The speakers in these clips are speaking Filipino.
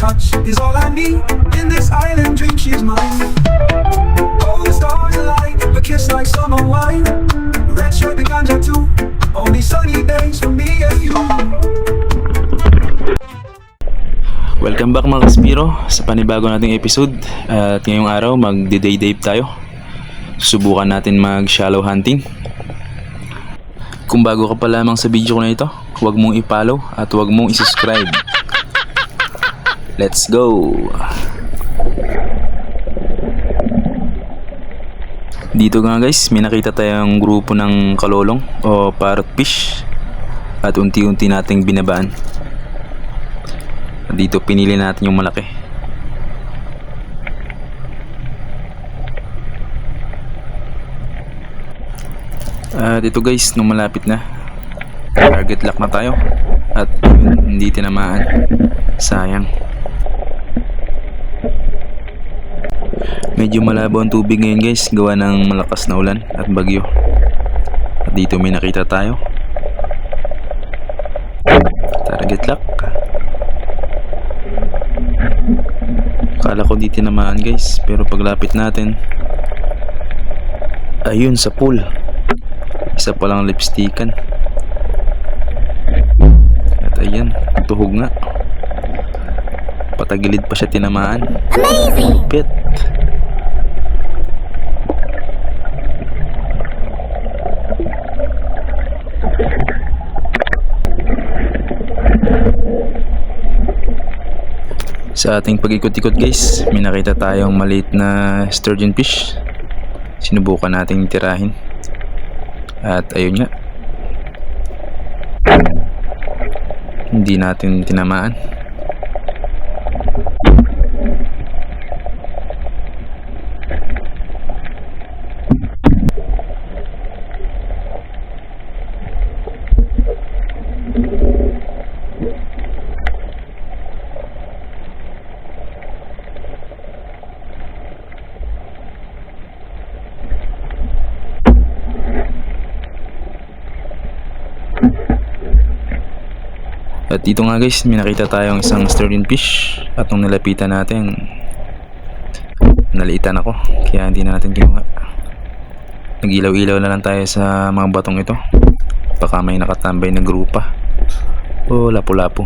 touch is all I need. In this island dream, she's mine. Oh, the stars align, a kiss like summer wine. Red shirt and ganja too. Only sunny days for me and you. Welcome back mga Kaspiro sa panibago nating episode. At ngayong araw mag-day date tayo. Susubukan natin mag-shallow hunting. Kung bago ka pa lamang sa video ko na ito, huwag mong i-follow at huwag mong i-subscribe. Let's go! Dito nga guys, may nakita tayong grupo ng kalolong o parrot fish at unti-unti nating binabaan. Dito pinili natin yung malaki. At ito guys, nung malapit na, target lock na tayo at hindi tinamaan. Sayang. Medyo malabo ang tubig ngayon guys, gawa ng malakas na ulan at bagyo. At dito may nakita tayo. Target lock. Akala ko di tinamaan guys, pero paglapit natin, ayun sa pool. Isa palang lipstickan. At ayan, tuhog nga. Patagilid pa siya tinamaan. Amazing! Pit. Sa ating pag-ikot-ikot guys, may nakita tayong maliit na sturgeon fish. Sinubukan nating tirahin. At ayun nga, hindi natin tinamaan. At dito nga guys, may nakita tayong isang sturgeon fish. At nung nilapitan natin, naliitan ako, kaya hindi natin kinuha. Nag-ilaw-ilaw na lang tayo sa mga batong ito. Baka may nakatambay na grupa o lapu-lapu.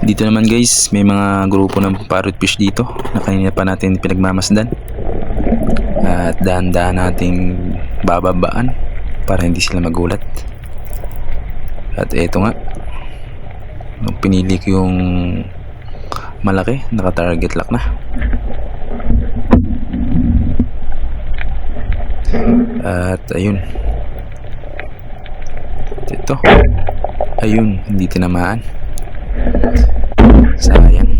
Dito naman guys, may mga grupo ng parrot fish dito na kanina pa natin pinagmamasdan. At dahan-dahan nating bababaan para hindi sila magulat. At eto nga, nung pinili ko yung malaki, naka-target lock na. At ayun. At ito. Ayun, hindi tinamaan. Sayang.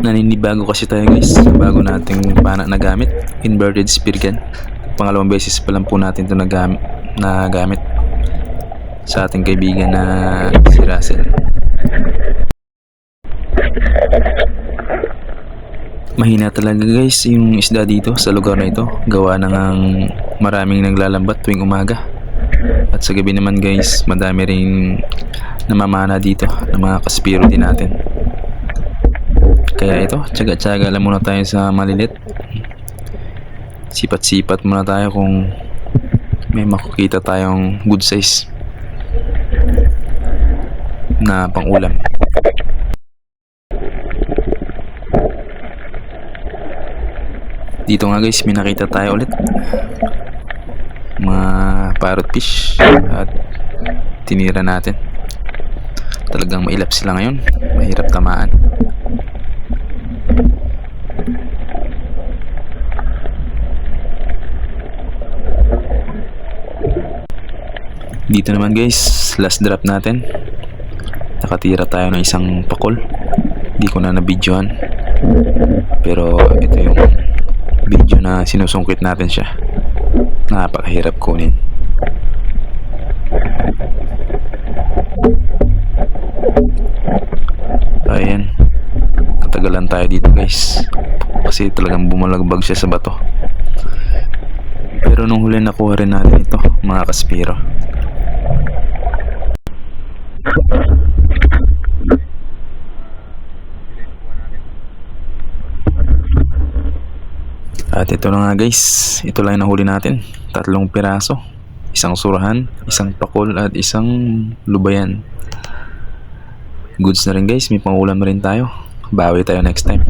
Naninibago kasi tayo guys sa bago nating pana na gamit, inverted spear gun. Pangalawang beses pa lang po natin ito nagamit sa ating kaibigan na si Russell. Mahina talaga guys yung isda dito sa lugar na ito, gawa ng maraming naglalambat tuwing umaga. At sa gabi naman guys, madami ring namamana dito ng mga Kaspiro din natin. Kaya ito, tsaga-tsaga lang muna tayo sa malilit. Sipat-sipat muna tayo kung may makikita tayong good size na pang-ulam. Dito nga guys, may nakita tayo ulit. Mga parrot fish at tinira natin. Talagang mailap sila ngayon, mahirap tamaan. Dito naman guys, last drop natin. Nakatira tayo ng isang pakol. Hindi ko na nabidyohan, pero ito yung video na sinusungkit natin siya. Napakahirap kunin. Ayan. Katagalan tayo dito guys. Kasi talagang bumalagbag siya sa bato. Pero nung huli nakuha rin natin ito, mga kaspiro. At ito na nga guys, ito lang yung nahuli natin. 3 piraso. Isang surahan, isang pakol at isang lubayan. Goods na rin guys, may pangulam na rin tayo. Bawi tayo next time.